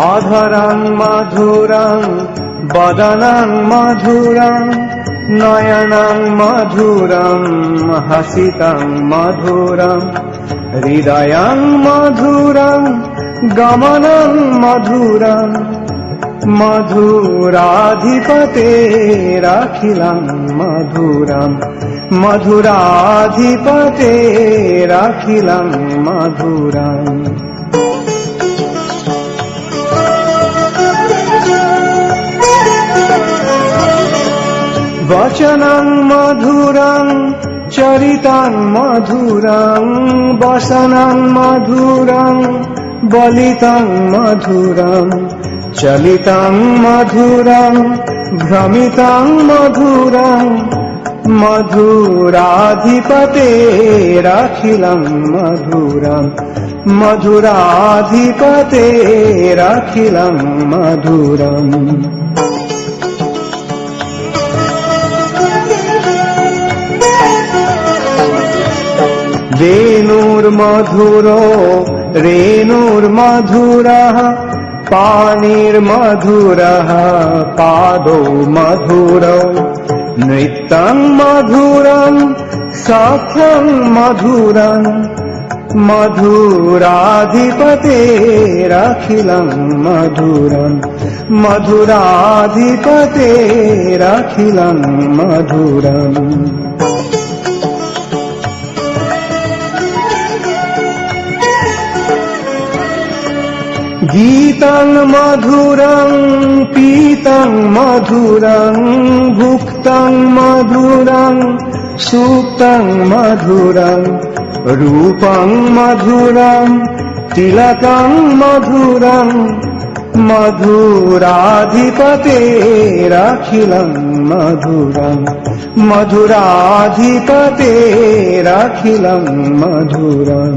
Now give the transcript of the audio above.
আধরাং মাধুরাং বদনাং মাধুরাং নয়নাং মাধুরাং হাসিতাং মাধুরাং হৃদয়াং মাধুরাং গমনাং মাধুরাং মধুরাধিপতেরাখিলাং মাধুরাং মধুরাধিপতেরাখিলাং মাধুরাং বচনং মধুরং চরিতং মধুরং বসনং মধুরং বলিতং মধুরং চলিতং মধুরং ভ্রমিতং মধুরং মধুরাধিপতেরাখিলাং মধুরং মধুরাধিপতেরাখিলাং মধুরং রেণুর্মধুরো রেণুর্মধুরः পানির্মধুরः পাদৌ মধুরौ নৃত্যং মধুরং সখ্যং মধুরং মধুরাধিপতেরাখিলাং মধুরং মধুরাধিপতেরাখিলাং মধুরং গীতং মধুরং পীতং মধুরং ভুক্তং মধুরং সুপ্তং মধুরং রূপং মধুরং তিলকং মধুরং মধুরাধিপতেরাখিলাং মধুরং মধুরাধিপতেরাখিলাং মধুরং